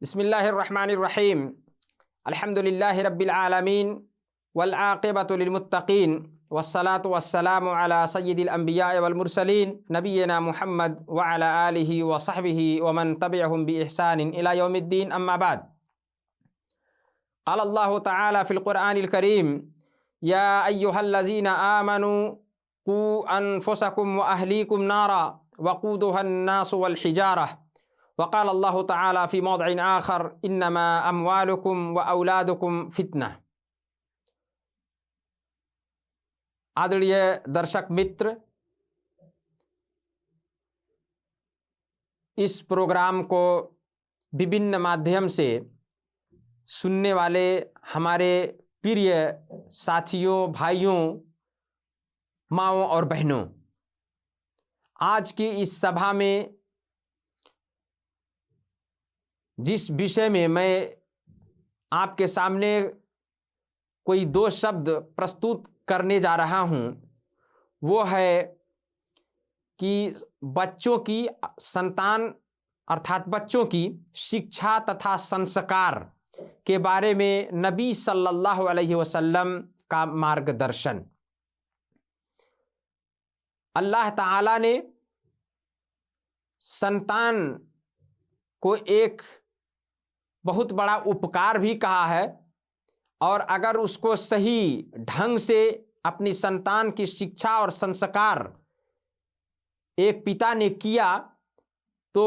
बिस्मिल्लाहिर्रहमानिर्रहीम। अल्हम्दुलिल्लाहि रब्बिल आलमीन वल आक़िबतु लिल मुत्तक़ीन वस्सलातु वस्सलामु अला सय्यिदिल अंबिया वल मुरसलीन नबिय्यिना मुहम्मद व अला आलिहि व सहबिहि व मन तबिअहुम बि इहसानिन इला यौमिद्दीन, अम्मा बाद। क़ाल अल्लाहु तआला फ़िल क़ुरआनिल करीम, या अय्युहल्लज़ीना आमनू क़ू अनफ़ुसकुम व अहलीकुम नारा वक़ूदुहन नासु वल हिजारह वक़ाल अल्लाहु तआला फ़ी मौदिइन आख़र इन्नमा अम्वालुकुम व औलादुकुम फ़ितना। आदरणीय दर्शक मित्र, इस प्रोग्राम को विभिन्न माध्यम से सुनने वाले हमारे प्रिय साथियों, भाइयों, माँओं और बहनों, आज की इस सभा में जिस विषय में मैं आपके सामने कोई दो शब्द प्रस्तुत करने जा रहा हूँ, वो है कि बच्चों की, संतान अर्थात बच्चों की शिक्षा तथा संस्कार के बारे में नबी सल्लल्लाहु अलैहि वसल्लम का मार्गदर्शन। अल्लाह ताला ने संतान को एक बहुत बड़ा उपकार भी कहा है, और अगर उसको सही ढंग से अपनी संतान की शिक्षा और संस्कार एक पिता ने किया तो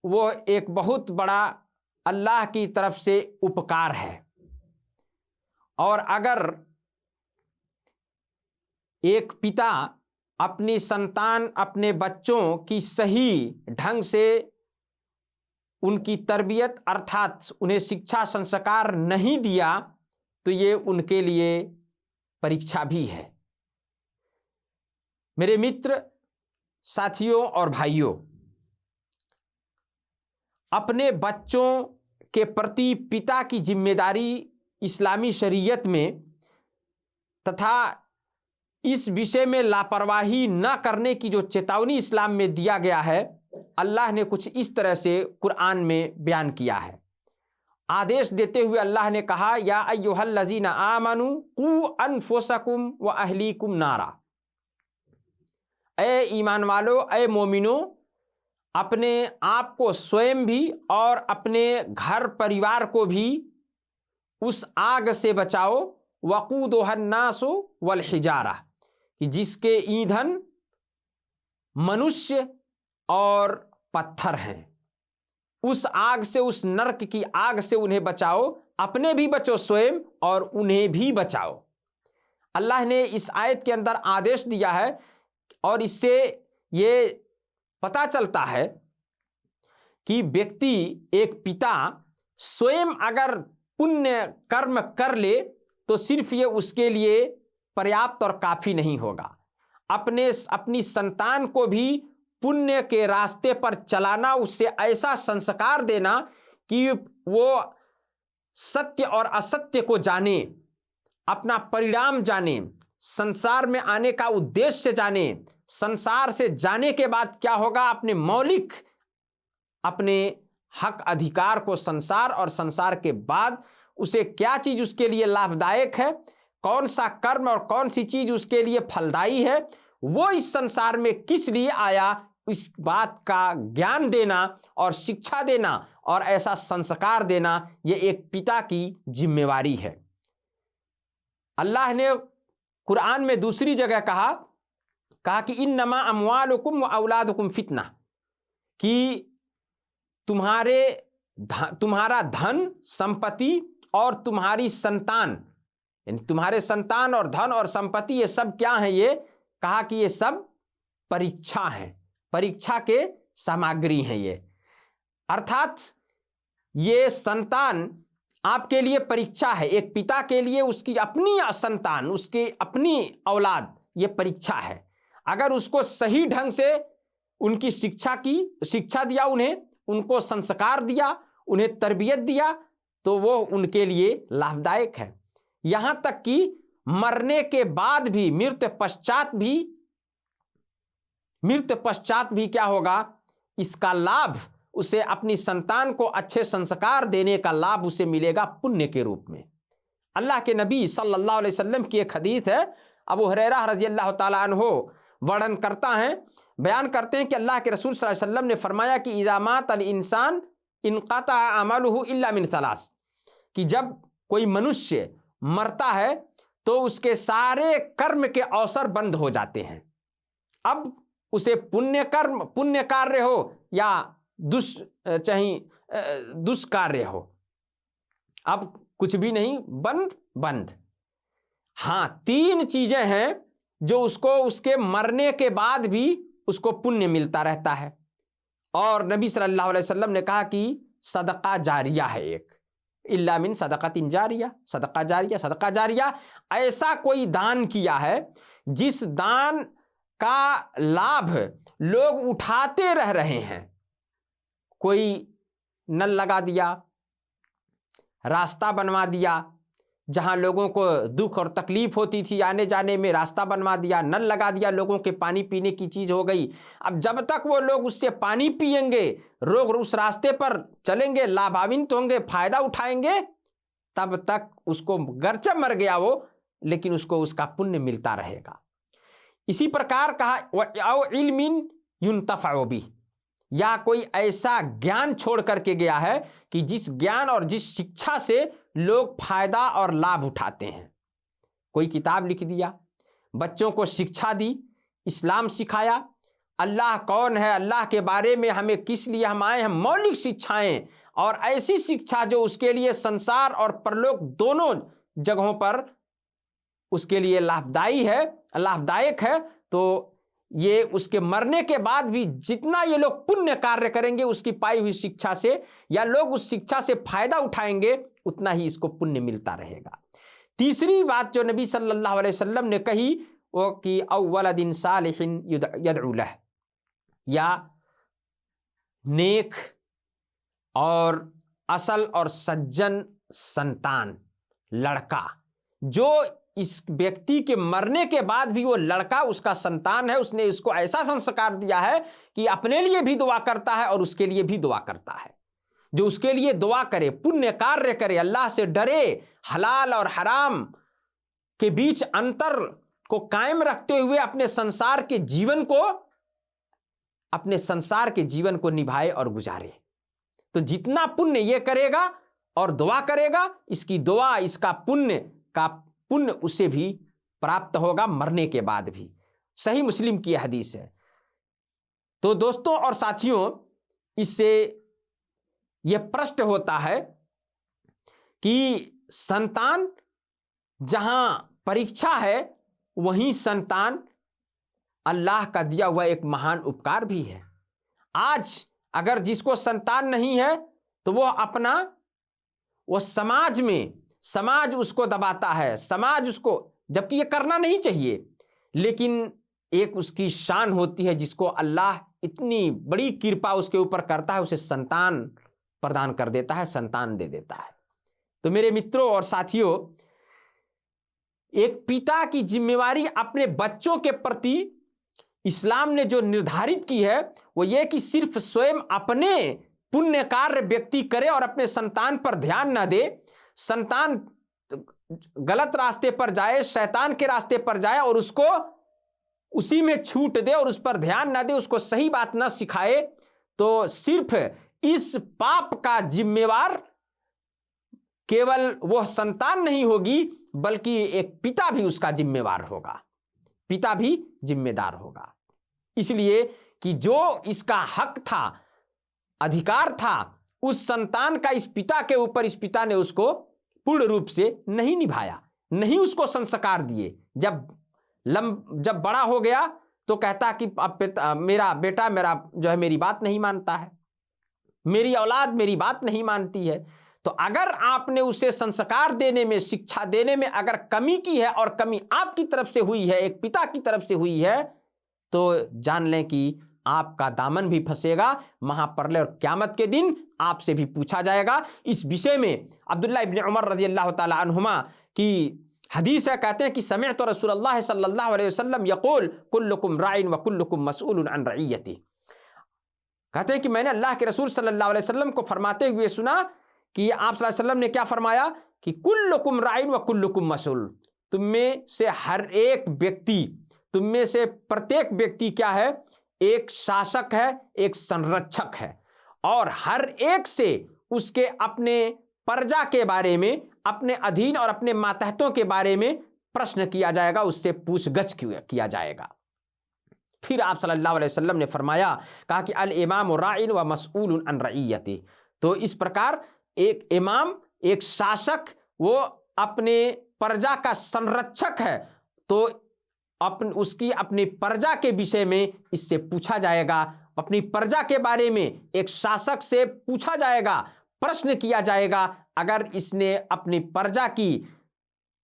वो एक बहुत बड़ा अल्लाह की तरफ से उपकार है। और अगर एक पिता अपनी संतान, अपने बच्चों की सही ढंग से उनकी तरबियत अर्थात उन्हें शिक्षा संस्कार नहीं दिया तो ये उनके लिए परीक्षा भी है। मेरे मित्र, साथियों और भाइयों, अपने बच्चों के प्रति पिता की जिम्मेदारी इस्लामी शरीयत में तथा इस विषय में लापरवाही न करने की जो चेतावनी इस्लाम में दिया गया है, अल्लाह ने कुछ इस तरह से कुरान में बयान किया है। आदेश देते हुए अल्लाह ने कहा, या अय्युहल्लज़ीना आमनू क़ू अनफ़ुसकुम व अहलीकुम नारा। ए ईमान वालो, ए मोमिनो, अपने आप को स्वयं भी और अपने घर परिवार को भी उस आग से बचाओ, वक़ूदुहन नासु वल हिजारा, कि जिसके ईंधन मनुष्य और पत्थर हैं। उस आग से, उस नरक की आग से उन्हें बचाओ, अपने भी बचो स्वयं और उन्हें भी बचाओ। अल्लाह ने इस आयत के अंदर आदेश दिया है, और इससे ये पता चलता है कि व्यक्ति, एक पिता स्वयं अगर पुण्य कर्म कर ले तो सिर्फ ये उसके लिए पर्याप्त और काफ़ी नहीं होगा। अपनी संतान को भी पुण्य के रास्ते पर चलाना, उससे ऐसा संस्कार देना कि वो सत्य और असत्य को जाने, अपना परिणाम जाने, संसार में आने का उद्देश्य जाने, संसार से जाने के बाद क्या होगा, अपने मौलिक, अपने हक अधिकार को संसार, और संसार के बाद उसे क्या चीज़ उसके लिए लाभदायक है, कौन सा कर्म और कौन सी चीज़ उसके लिए फलदायी है, वो इस संसार में किस लिए आया, इस बात का ज्ञान देना और शिक्षा देना और ऐसा संस्कार देना, ये एक पिता की जिम्मेवारी है। अल्लाह ने कुरान में दूसरी जगह कहा कि इन्नमा अम्वालुकुम व औलादुकुम फितना, कि तुम्हारा धन संपत्ति और तुम्हारी संतान, यानी तुम्हारे संतान और धन और संपत्ति, ये सब क्या है? ये कहा कि ये सब परीक्षा है, परीक्षा के सामग्री हैं ये। अर्थात ये संतान आपके लिए परीक्षा है। एक पिता के लिए उसकी अपनी संतान, उसकी अपनी औलाद, ये परीक्षा है। अगर उसको सही ढंग से उनकी शिक्षा दिया, उनको संस्कार दिया, उन्हें तरबियत दिया, तो वो उनके लिए लाभदायक है। यहाँ तक कि मरने के बाद भी, मृत्यु पश्चात भी क्या होगा, इसका लाभ उसे अपनी संतान को अच्छे संस्कार देने का लाभ उसे मिलेगा पुण्य के रूप में। अल्लाह के नबी सल्लल्लाहु अलैहि वसल्लम की एक हदीस है, अबू हुरैरा रज़ी अल्लाह ताला अन्हु वर्णन करता है, बयान करते हैं कि अल्लाह के रसूल सल्लल्लाहु अलैहि वसल्लम ने फरमाया कि इज़ा मात अल इंसान इनक़ता अमलुहु इल्ला मिन सलास, कि जब कोई मनुष्य मरता है तो उसके सारे कर्म के अवसर बंद हो जाते हैं। अब उसे पुण्य कार्य हो या दुष्कार्य हो, अब कुछ भी नहीं, बंद। हाँ, 3 चीजें हैं जो उसको उसके मरने के बाद भी उसको पुण्य मिलता रहता है। और नबी सल्लल्लाहु अलैहि वसल्लम ने कहा कि सदका जारिया है एक, इल्ला मिन सदकातिन जारिया, सदका जारिया ऐसा कोई दान किया है जिस दान का लाभ लोग उठाते रह रहे हैं। कोई नल लगा दिया, रास्ता बनवा दिया, जहां लोगों को दुख और तकलीफ होती थी आने जाने में, रास्ता बनवा दिया, नल लगा दिया, लोगों के पानी पीने की चीज हो गई। अब जब तक वो लोग उससे पानी पिएंगे, लोग उस रास्ते पर चलेंगे, लाभान्वित होंगे, फायदा उठाएंगे, तब तक उसको गरचे मर गया वो, लेकिन उसको उसका पुण्य मिलता रहेगा। इसी प्रकार कहा औ इल्मिन युन्तफ़अ बिह, या कोई ऐसा ज्ञान छोड़ करके गया है कि जिस ज्ञान और जिस शिक्षा से लोग फायदा और लाभ उठाते हैं। कोई किताब लिख दिया, बच्चों को शिक्षा दी, इस्लाम सिखाया, अल्लाह कौन है, अल्लाह के बारे में हमें किस लिए हम आए हैं, मौलिक शिक्षाएं, और ऐसी शिक्षा जो उसके लिए संसार और परलोक दोनों जगहों पर उसके लिए लाभदायक है। तो ये उसके मरने के बाद भी जितना ये लोग पुण्य कार्य करेंगे उसकी पाई हुई शिक्षा से, या लोग उस शिक्षा से फायदा उठाएंगे, उतना ही इसको पुण्य मिलता रहेगा। तीसरी बात जो नबी सल्लल्लाहु अलैहि वसल्लम ने कही वो कि औ वलदिन सालिहिन यदउ लह, या नेक और असल और सज्जन संतान, लड़का, जो इस व्यक्ति के मरने के बाद भी वो लड़का उसका संतान है, उसने इसको ऐसा संस्कार दिया है कि अपने लिए भी दुआ करता है और उसके लिए भी दुआ करता है। जो उसके लिए दुआ करे, पुण्य कार्य करे, अल्लाह से डरे, हलाल और हराम के बीच अंतर को कायम रखते हुए अपने संसार के जीवन को निभाए और गुजारे। तो जितना पुण्य ये करेगा और दुआ करेगा, इसकी दुआ, इसका पुण्य उसे भी प्राप्त होगा मरने के बाद भी। सही मुस्लिम की हदीस है। तो दोस्तों और साथियों, इससे यह प्रश्न होता है कि संतान जहां परीक्षा है, वहीं संतान अल्लाह का दिया हुआ एक महान उपकार भी है। आज अगर जिसको संतान नहीं है तो वो समाज उसको दबाता है, समाज उसको, जबकि ये करना नहीं चाहिए, लेकिन एक उसकी शान होती है जिसको अल्लाह इतनी बड़ी कृपा उसके ऊपर करता है, उसे संतान प्रदान कर देता है, संतान दे देता है। तो मेरे मित्रों और साथियों, एक पिता की जिम्मेवारी अपने बच्चों के प्रति इस्लाम ने जो निर्धारित की है वो ये कि सिर्फ स्वयं अपने पुण्य कार्य व्यक्ति करे और अपने संतान पर ध्यान न दे। संतान गलत रास्ते पर जाए, शैतान के रास्ते पर जाए और उसको उसी में छूट दे और उस पर ध्यान न दे, उसको सही बात न सिखाए, तो सिर्फ इस पाप का जिम्मेवार केवल वह संतान नहीं होगी, बल्कि एक पिता भी उसका जिम्मेवार होगा, पिता भी जिम्मेदार होगा। इसलिए कि जो इसका हक था, अधिकार था उस संतान का इस पिता के ऊपर, इस पिता ने उसको पूर्ण रूप से नहीं निभाया, नहीं उसको संस्कार दिए। जब बड़ा हो गया तो कहता कि अब मेरा बेटा मेरी बात नहीं मानता है, मेरी औलाद मेरी बात नहीं मानती है। तो अगर आपने उसे संस्कार देने में, शिक्षा देने में अगर कमी की है, और कमी आपकी तरफ से हुई है, एक पिता की तरफ से हुई है, तो जान लें कि आपका दामन भी फंसेगा महाप्रलय, और क़यामत के दिन आपसे भी पूछा जाएगा। इस विषय में अब्दुल्लाह इब्न उमर रज़ी अल्लाह ताला अन्हुमा की हदीस है, कहते हैं कि समिअतु रसूलल्लाह सल्लल्लाहु अलैहि वसल्लम यक़ूल कुल्लुकुम राइन व कुल्लुकुम मसऊलुन अन रइयती। कहते हैं कि मैंने अल्लाह के रसूल सल्लल्लाहु अलैहि वसल्लम को फरमाते हुए सुना कि आप सल्लल्लाहु अलैहि वसल्लम ने क्या फरमाया कि कुल्लुकुम राइन व कुल्लुकुम मसूल, तुम में से हर एक व्यक्ति, तुम में से प्रत्येक व्यक्ति क्या है, एक शासक है, एक संरक्षक है, और हर एक से उसके अपने प्रजा के बारे में, अपने अधीन और अपने मातहतों के बारे में प्रश्न किया जाएगा, उससे पूछगछ किया जाएगा। फिर आप सल्लल्लाहु अलैहि वसल्लम ने फरमाया, कहा कि अल इमाम राइन व मसऊलुन अन रइयती। तो इस प्रकार एक इमाम, एक शासक, वो अपने प्रजा का संरक्षक है, तो उसकी अपनी प्रजा के विषय में इससे पूछा जाएगा। अपनी प्रजा के बारे में एक शासक से पूछा जाएगा, प्रश्न किया जाएगा। अगर इसने अपनी प्रजा की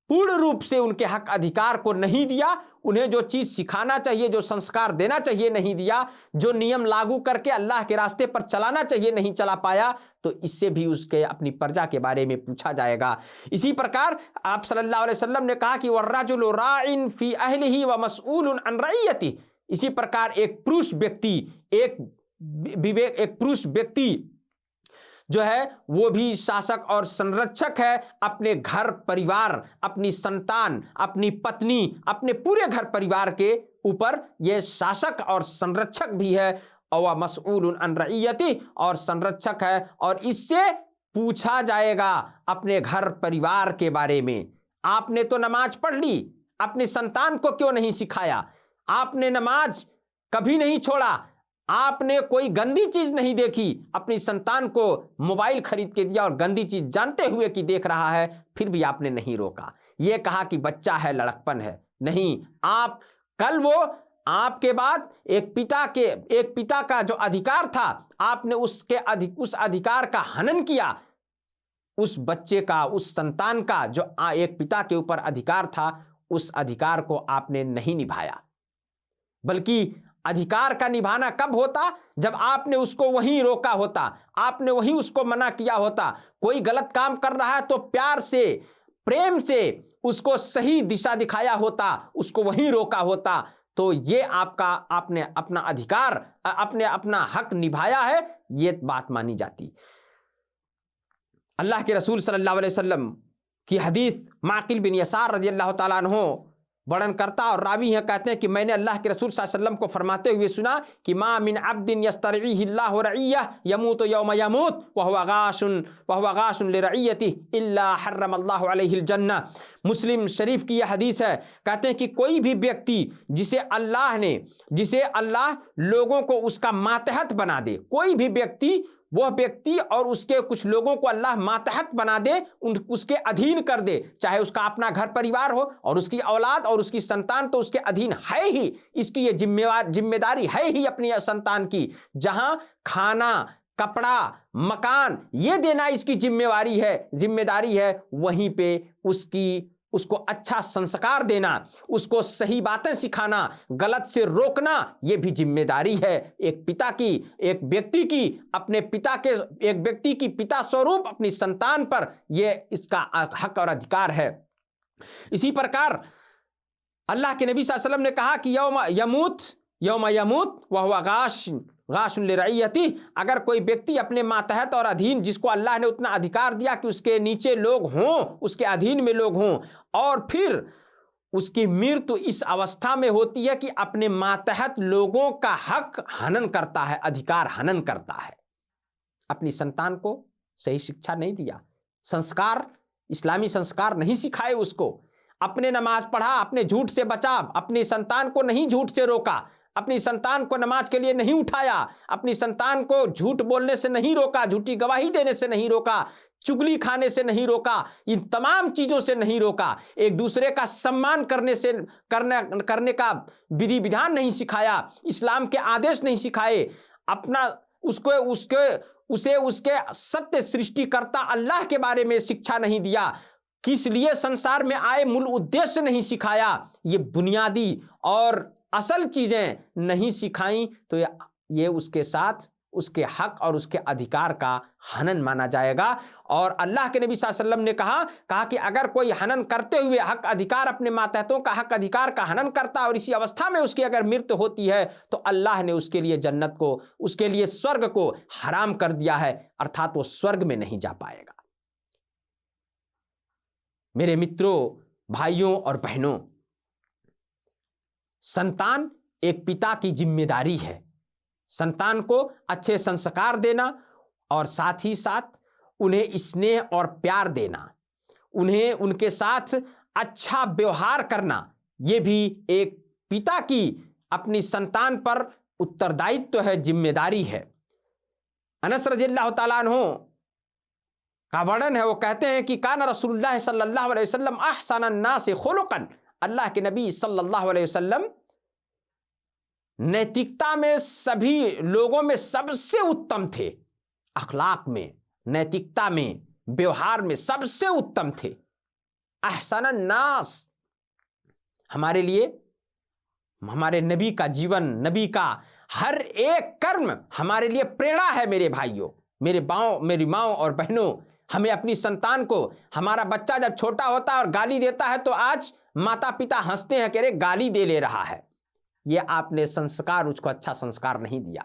पूर्ण रूप से उनके हक अधिकार को नहीं दिया, उन्हें जो चीज सिखाना चाहिए, जो संस्कार देना चाहिए नहीं दिया, जो नियम लागू करके अल्लाह के रास्ते पर चलाना चाहिए नहीं चला पाया, तो इससे भी उसके अपनी प्रजा के बारे में पूछा जाएगा। इसी प्रकार आप सल्लल्लाहु अलैहि वसल्लम ने कहा कि वर्रजुलु राइन फी अहलिही व मसऊलुन अन रइयती। इसी प्रकार एक पुरुष व्यक्ति जो है वो भी शासक और संरक्षक है, अपने घर परिवार, अपनी संतान, अपनी पत्नी, अपने पूरे घर परिवार के ऊपर ये शासक और संरक्षक भी है। और मसऊलुन अन रइयती, और संरक्षक है, और इससे पूछा जाएगा अपने घर परिवार के बारे में। आपने तो नमाज पढ़ ली, अपनी संतान को क्यों नहीं सिखाया? आपने नमाज कभी नहीं छोड़ा, आपने कोई गंदी चीज नहीं देखी, अपनी संतान को मोबाइल खरीद के दिया और गंदी चीज जानते हुए कि देख रहा है, फिर भी आपने नहीं रोका। यह कहा कि बच्चा है, लड़कपन है। नहीं, आप कल वो आपके बाद एक पिता का जो अधिकार था, आपने उस अधिकार का हनन किया। उस बच्चे का, उस संतान का जो एक पिता के ऊपर अधिकार था, उस अधिकार को आपने नहीं निभाया। बल्कि अधिकार का निभाना कब होता? जब आपने उसको वहीं रोका होता, आपने वहीं उसको मना किया होता। कोई गलत काम कर रहा है तो प्यार से, प्रेम से उसको सही दिशा दिखाया होता, उसको वहीं रोका होता, तो ये आपने अपना अधिकार, अपना हक निभाया है, ये बात मानी जाती। अल्लाह के रसूल सल्लल्लाहु अलैहि वसल्लम की हदीस माकिल बिन यसार रज़ियल्लाहु ताला अन्हु वर्णन करता और रावी हैं, कहते हैं कि मैंने अल्लाह के रसूल सल्लल्लाहु अलैहि वसल्लम को फरमाते हुए सुना कि मा मिन अब्दिन यस्तरईहिल्लाहु रइय्यह यमूतु यौम यमूत व हुवा गाशुन लिरइय्यति इल्ला हर्रमल्लाहु अलैहिल जन्नह। मुस्लिम शरीफ की यह हदीस है। कहते हैं कि कोई भी व्यक्ति जिसे अल्लाह लोगों को उसका मातहत बना दे, कोई भी व्यक्ति, वह व्यक्ति और उसके कुछ लोगों को अल्लाह मातहत बना दे, उसके अधीन कर दे, चाहे उसका अपना घर परिवार हो और उसकी औलाद और उसकी संतान तो उसके अधीन है ही, इसकी ये जिम्मेदारी है ही अपनी संतान की। जहां खाना, कपड़ा, मकान ये देना इसकी जिम्मेदारी है, वहीं पे उसको अच्छा संस्कार देना, उसको सही बातें सिखाना, गलत से रोकना, यह भी जिम्मेदारी है एक पिता की, एक व्यक्ति की, एक व्यक्ति की पिता स्वरूप अपनी संतान पर यह इसका हक और अधिकार है। इसी प्रकार अल्लाह के नबी सल्लल्लाहु अलैहि वसल्लम ने कहा कि यौम यमूत व हुवा गाशुन लिरइय्यति। अगर कोई व्यक्ति अपने मातहत और अधीन, जिसको अल्लाह ने उतना अधिकार दिया कि उसके नीचे लोग हों, उसके अधीन में लोग हों, और फिर उसकी मृत्यु इस अवस्था में होती है कि अपने मातहत लोगों का हक हनन करता है, अधिकार हनन करता है, अपनी संतान को सही शिक्षा नहीं दिया, संस्कार, इस्लामी संस्कार नहीं सिखाए उसको, अपने नमाज पढ़ा, अपने झूठ से बचा, अपनी संतान को नहीं झूठ से रोका, अपनी संतान को नमाज के लिए नहीं उठाया, अपनी संतान को झूठ बोलने से नहीं रोका, झूठी गवाही देने से नहीं रोका, चुगली खाने से नहीं रोका, इन तमाम चीजों से नहीं रोका, एक दूसरे का सम्मान करने का विधि विधान नहीं सिखाया, इस्लाम के आदेश नहीं सिखाए, उसे उसके सत्य सृष्टिकर्ता अल्लाह के बारे में शिक्षा नहीं दिया, किस लिए संसार में आए मूल उद्देश्य नहीं सिखाया, ये बुनियादी और असल चीजें नहीं सिखाई, तो ये उसके साथ उसके हक और उसके अधिकार का हनन माना जाएगा। और अल्लाह के नबी सल्लल्लाहु अलैहि वसल्लम ने कहा कि अगर कोई हनन करते हुए हक अधिकार, अपने मातहतों का हक अधिकार का हनन करता है और इसी अवस्था में उसकी अगर मृत्यु होती है तो अल्लाह ने उसके लिए जन्नत को, उसके लिए स्वर्ग को हराम कर दिया है, अर्थात वो स्वर्ग में नहीं जा पाएगा। मेरे मित्रों, भाइयों और बहनों, संतान एक पिता की जिम्मेदारी है। संतान को अच्छे संस्कार देना और साथ ही साथ उन्हें स्नेह और प्यार देना, उन्हें उनके साथ अच्छा व्यवहार करना, यह भी एक पिता की अपनी संतान पर उत्तरदायित्व है, जिम्मेदारी है। अनस रज़ियल्लाहु ताला अन्हु का वर्णन है, वो कहते हैं कि कान रसूलुल्लाह सल्लल्लाहु अलैहि वसल्लम अहसनन नास खुलुकन, अल्लाह के नबी सल्लल्लाहु अलैहि वसल्लम नैतिकता में सभी लोगों में सबसे उत्तम थे, अखलाक में, नैतिकता में, व्यवहार में सबसे उत्तम थे। अहसनन नास, हमारे लिए हमारे नबी का जीवन, नबी का हर एक कर्म हमारे लिए प्रेरणा है। मेरे भाइयों, मेरी माओ और बहनों, हमें अपनी संतान को, हमारा बच्चा जब छोटा होता है और गाली देता है तो आज माता पिता हंसते हैं कि अरे गाली दे ले रहा है। ये आपने संस्कार, उसको अच्छा संस्कार नहीं दिया।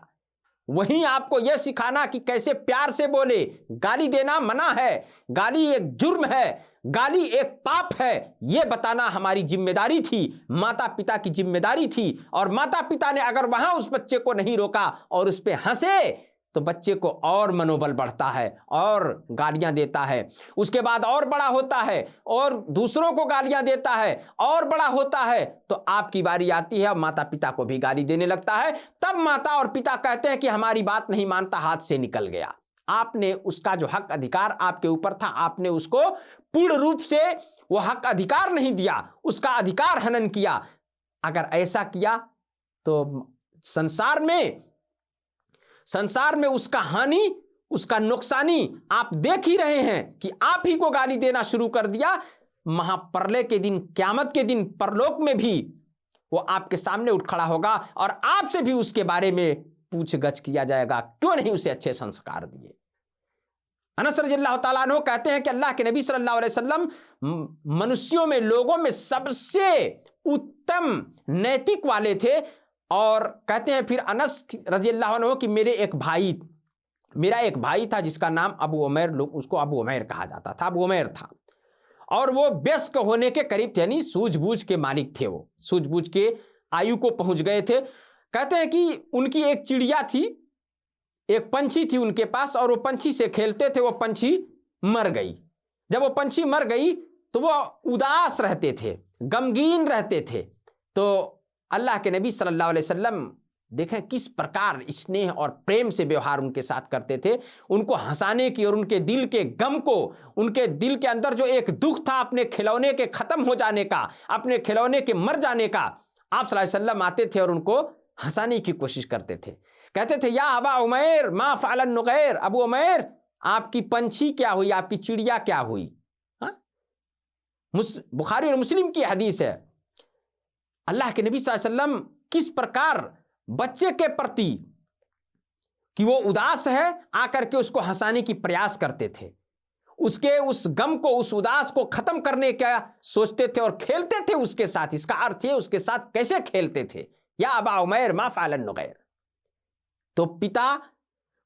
वहीं आपको यह सिखाना कि कैसे प्यार से बोले। गाली देना मना है, गाली एक जुर्म है, गाली एक पाप है, यह बताना हमारी जिम्मेदारी थी, माता पिता की जिम्मेदारी थी। और माता पिता ने अगर वहां उस बच्चे को नहीं रोका और उस पर हंसे तो बच्चे को और मनोबल बढ़ता है और गालियां देता है। उसके बाद और बड़ा होता है और दूसरों को गालियां देता है और बड़ा होता है तो आपकी बारी आती है और माता पिता को भी गाली देने लगता है। तब माता और पिता कहते हैं कि हमारी बात नहीं मानता, हाथ से निकल गया। आपने उसका जो हक अधिकार आपके ऊपर था, आपने उसको पूर्ण रूप से वो हक अधिकार नहीं दिया, उसका अधिकार हनन किया। अगर ऐसा किया तो संसार में उसका हानि, उसका नुकसानी आप देख ही रहे हैं कि आप ही को गाली देना शुरू कर दिया। महाप्रलय के दिन, क़यामत के दिन, परलोक में भी वो आपके सामने उठ खड़ा होगा और आपसे भी उसके बारे में पूछगछ किया जाएगा, क्यों नहीं उसे अच्छे संस्कार दिए। अनस रज़ियल्लाहु ताला अन्हु कहते हैं कि अल्लाह के नबी सल्लल्लाहु अलैहि वसल्लम मनुष्यों में, लोगों में सबसे उत्तम नैतिक वाले थे। और कहते हैं फिर अनस रज़ियल्लाहु अन्हु कि मेरा एक भाई था जिसका नाम अबू उमैर, लोग उसको अबू उमैर कहा जाता था, अबू उमैर था। और वो वयस्क होने के करीब थे, यानी सूझबूझ के मालिक थे, वो सूझबूझ के आयु को पहुंच गए थे। कहते हैं कि उनकी एक चिड़िया थी, एक पंछी थी उनके पास, और वो पंछी से खेलते थे, वो पंछी मर गई। जब वो पंछी मर गई तो वो उदास रहते थे, गमगीन रहते थे। तो अल्लाह के नबी सल्लल्लाहु अलैहि वसल्लम देखें किस प्रकार स्नेह और प्रेम से व्यवहार उनके साथ करते थे, उनको हंसाने की और उनके दिल के गम को, उनके दिल के अंदर जो एक दुख था अपने खिलौने के खत्म हो जाने का, अपने खिलौने के मर जाने का, आप सल्लल्लाहु अलैहि वसल्लम आते थे और उनको हंसाने की कोशिश करते थे। कहते थे या अबा उमैर मा फ़अलन नुग़ैर, अबू उमैर आपकी पंछी क्या हुई, आपकी चिड़िया क्या हुई। बुखारी और मुस्लिम की हदीस है। अल्लाह के नबी सल्लल्लाहु अलैहि वसल्लम किस प्रकार बच्चे के प्रति कि वो उदास है आकर के उसको हंसाने की प्रयास करते थे, उसके उस गम को, उस उदास को खत्म करने का सोचते थे और खेलते थे उसके साथ। इसका अर्थ है उसके साथ कैसे खेलते थे, या अबा उमैर मा फ़अलन नुग़ैर। तो पिता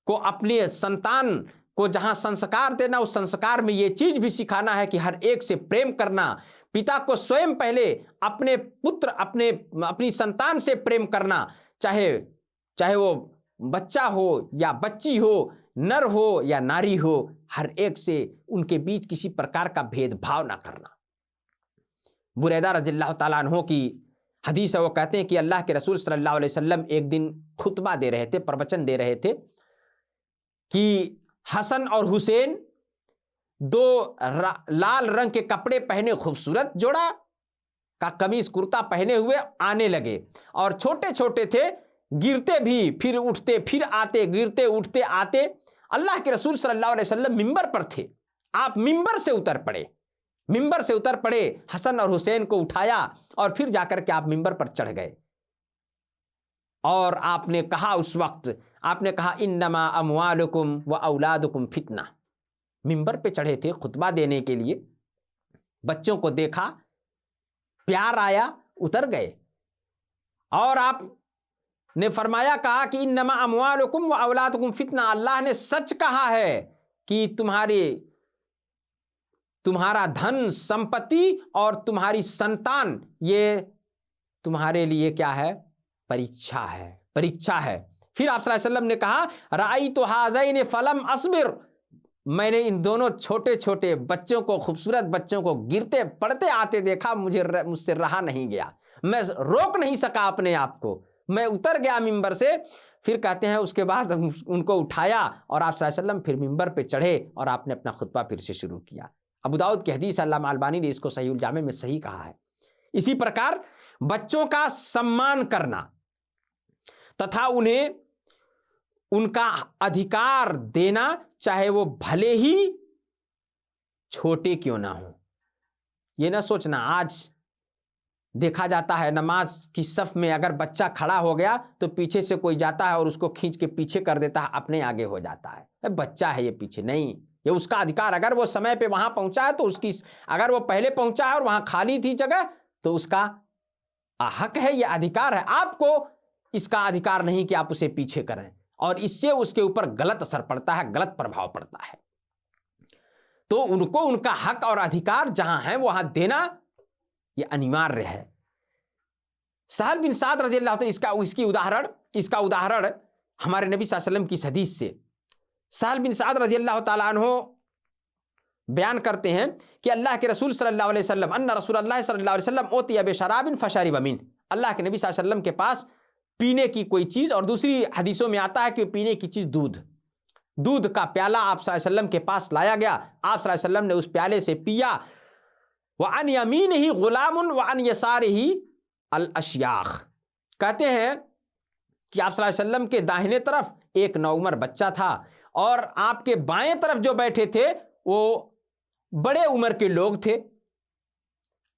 को अपने संतान को जहां संस्कार देना, उस संस्कार में ये चीज भी सिखाना है कि हर एक से प्रेम करना। पिता को स्वयं पहले अपने पुत्र, अपनी संतान से प्रेम करना, चाहे वो बच्चा हो या बच्ची हो, नर हो या नारी हो, हर एक से उनके बीच किसी प्रकार का भेदभाव ना करना। बुरैदा रज़ियल्लाहु ताला अन्हु की हदीस है, वो कहते हैं कि अल्लाह के रसूल सल्लल्लाहु अलैहि वसल्लम एक दिन खुतबा दे रहे थे, प्रवचन दे रहे थे कि हसन और हुसैन दो लाल रंग के कपड़े पहने खूबसूरत जोड़ा का कमीज कुर्ता पहने हुए आने लगे, और छोटे छोटे थे, गिरते भी फिर उठते फिर आते, गिरते उठते आते। अल्लाह के रसूल सल्लल्लाहु अलैहि वसल्लम मिंबर पर थे, आप मिंबर से उतर पड़े, हसन और हुसैन को उठाया और फिर जाकर के आप मिंबर पर चढ़ गए। और आपने कहा, उस वक्त आपने कहा इन्नमा अमवालुकुम व औलादुकुम फितना। मिंबर पे चढ़े थे खुतबा देने के लिए, बच्चों को देखा, प्यार आया, उतर गए और आपने फरमाया, कहा कि इन्नमा अमवालुकुम व औलादुकुम फितना। अल्लाह ने सच कहा है कि तुम्हारा धन संपत्ति और तुम्हारी संतान ये तुम्हारे लिए क्या है? परीक्षा है, परीक्षा है। फिर आप सल्लल्लाहु अलैहि वसल्लम ने कहा राई तो हाज़ैन फलम अस्बिर, मैंने इन दोनों छोटे छोटे बच्चों को, खूबसूरत बच्चों को गिरते पड़ते आते देखा, मुझसे रहा नहीं गया, मैं रोक नहीं सका अपने आप को, मैं उतर गया मिंबर से। फिर कहते हैं उसके बाद उनको उठाया और आप सल्लल्लाहु अलैहि वसल्लम फिर मिंबर पे चढ़े और आपने अपना खुतबा फिर से शुरू किया। अबू दाऊद की हदीस, अल्लामा अलबानी ने इसको सहीहुल जामे में सही कहा है। इसी प्रकार बच्चों का सम्मान करना तथा उन्हें उनका अधिकार देना, चाहे वो भले ही छोटे क्यों ना हो। ये ना सोचना, आज देखा जाता है नमाज की सफ में अगर बच्चा खड़ा हो गया तो पीछे से कोई जाता है और उसको खींच के पीछे कर देता है, अपने आगे हो जाता है, बच्चा है ये पीछे नहीं, ये उसका अधिकार। अगर वो समय पे वहां पहुंचा है तो उसकी, अगर वो पहले पहुंचा है और वहां खाली थी जगह तो उसका हक है, ये अधिकार है। आपको इसका अधिकार नहीं कि आप उसे पीछे करें, और इससे उसके ऊपर गलत असर पड़ता है, गलत प्रभाव पड़ता है। तो उनको उनका हक और अधिकार जहां है वहां देना ये अनिवार्य है। सहल बिन साद रज़ियल्लाहु अन्हु, इसका उदाहरण हमारे नबी सल्लल्लाहु अलैहि वसल्लम की हदीस से सहल बिन साद रज़ियल्लाहु ताला अन्हु बयान करते हैं कि अल्लाह के रसूल सल्लल्लाहु अलैहि वसल्लम, अन्ना रसूलुल्लाह सल्लल्लाहु अलैहि वसल्लम उतिया बिशराबिन फशरिब मिन, अल्लाह के नबी सल्लल्लाहु अलैहि वसल्लम के पास पीने की कोई चीज, और दूसरी हदीसों में आता है कि पीने की चीज दूध का प्याला आप सल्लल्लाहु अलैहि वसल्लम के पास लाया गया। आप सल्लल्लाहु अलैहि वसल्लम ने उस प्याले से पिया। व अन यमीनिही गुलामुन व अन यसारिही अल अशयाख, कहते हैं कि आप सल्लल्लाहु अलैहि वसल्लम के दाहिने तरफ एक नौउमर बच्चा था और आपके बाएं तरफ जो बैठे थे वो बड़े उम्र के लोग थे।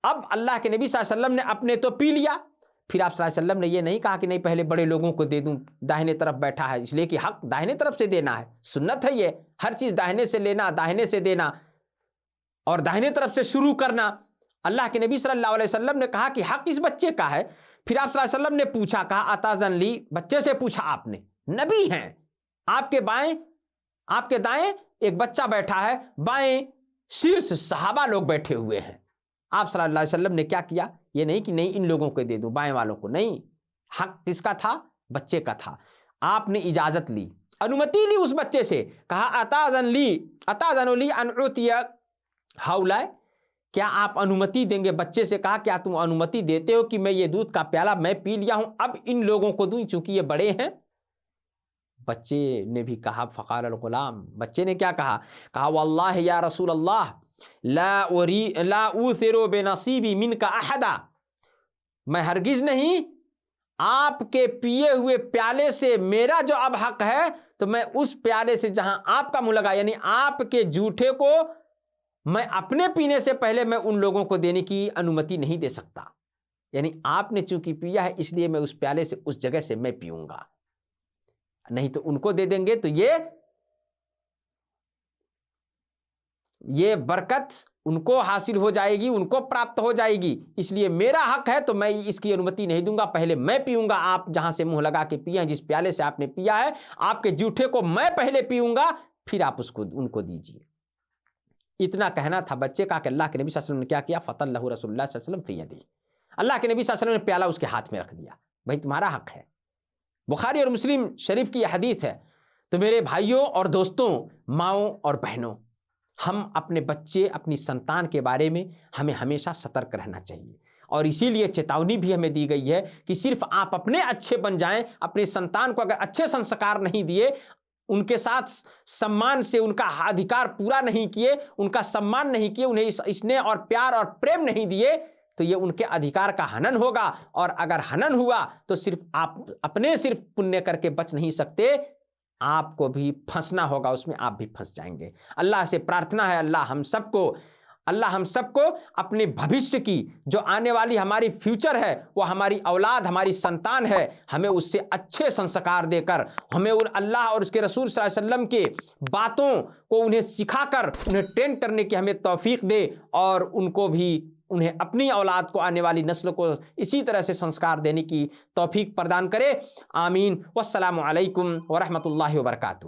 अब अल्लाह के नबी सल्लल्लाहु अलैहि वसल्लम ने अपने तो पी लिया, फिर आप सल्लल्लाहु अलैहि वसल्लम ने ये नहीं कहा कि नहीं पहले बड़े लोगों को दे दूं, दाहिने तरफ बैठा है इसलिए कि हक दाहिने तरफ से देना है, सुन्नत है ये, हर चीज दाहिने से लेना, दाहिने से देना और दाहिने तरफ से शुरू करना। अल्लाह के नबी सल्लल्लाहु अलैहि वसल्लम ने कहा कि हक इस बच्चे का है। फिर आप सल्लल्लाहु अलैहि वसल्लम ने पूछा, कहा अताज़न ली, बच्चे से पूछा आपने, नबी हैं, आपके बाएं आपके दाएं एक बच्चा बैठा है, बाएं शीर्ष सहाबा लोग बैठे हुए हैं। आप सल्लल्लाहु अलैहि वसल्लम ने क्या किया? ये नहीं कि नहीं इन लोगों को दे दूं, बाएं वालों को नहीं, हक किसका था? बच्चे का था। आपने इजाजत ली, अनुमति ली उस बच्चे से, कहा अताज़न ली अन उतिया हाउला, क्या आप अनुमति देंगे? बच्चे से कहा क्या तुम अनुमति देते हो कि मैं ये दूध का प्याला मैं पी लिया हूं, अब इन लोगों को दूं चूंकि ये बड़े हैं? बच्चे ने भी कहा, फ़क़ाल अल ग़ुलाम, बच्चे ने क्या कहा? कहा वल्लाहि या रसूल अल्लाह ला ऊसिरु बिनसीबी मिनका अहदा, मैं हरगिज नहीं आपके पिए हुए प्याले से मेरा जो अब हक है तो मैं उस प्याले से जहां आपका मुंह लगा, यानी आपके जूठे को मैं अपने पीने से पहले मैं उन लोगों को देने की अनुमति नहीं दे सकता। यानी आपने चूंकि पिया है इसलिए मैं उस प्याले से उस जगह से मैं पीऊंगा, नहीं तो उनको दे देंगे तो ये बरकत उनको हासिल हो जाएगी, उनको प्राप्त हो जाएगी, इसलिए मेरा हक है तो मैं इसकी अनुमति नहीं दूंगा, पहले मैं पीऊंगा। आप जहां से मुंह लगा के पिए हैं, जिस प्याले से आपने पिया है, आपके जूठे को मैं पहले पीऊंगा, फिर आप उनको दीजिए। इतना कहना था बच्चे का कि अल्लाह के नबी सल्लल्लाहु अलैहि वसल्लम ने क्या किया? फ़तल्लहु रसूलुल्लाह सल्लल्लाहु अलैहि वसल्लम फ़ी यदी, अल्लाह के नबी सल्लल्लाहु अलैहि वसल्लम ने प्याला उसके हाथ में रख दिया, भाई तुम्हारा हक है। बुखारी और मुस्लिम शरीफ की यह हदीस है। तो मेरे भाइयों और दोस्तों, माओं और बहनों, हम अपने बच्चे, अपनी संतान के बारे में हमें हमेशा सतर्क रहना चाहिए, और इसीलिए चेतावनी भी हमें दी गई है कि सिर्फ आप अपने अच्छे बन जाएं, अपने संतान को अगर अच्छे संस्कार नहीं दिए, उनके साथ सम्मान से उनका अधिकार पूरा नहीं किए, उनका सम्मान नहीं किए, उन्हें स्नेह और प्यार और प्रेम नहीं दिए, तो ये उनके अधिकार का हनन होगा। और अगर हनन हुआ तो सिर्फ आप अपने सिर्फ पुण्य करके बच नहीं सकते, आपको भी फंसना होगा उसमें, आप भी फंस जाएंगे। अल्लाह से प्रार्थना है, अल्लाह हम सबको अल्लाह हम सबको अपने भविष्य की जो आने वाली हमारी फ्यूचर है, वो हमारी औलाद, हमारी संतान है, हमें उससे अच्छे संस्कार देकर, हमें उन अल्लाह और उसके रसूल सल्लल्लाहु अलैहि वसल्लम के बातों को उन्हें सिखाकर उन्हें ट्रेन करने की हमें तौफीक दे, और उनको भी, उन्हें अपनी औलाद को, आने वाली नस्ल को इसी तरह से संस्कार देने की तौफीक प्रदान करे। आमीन। वस्सलामु अलैकुम व रहमतुल्लाहि व बरकातुहू।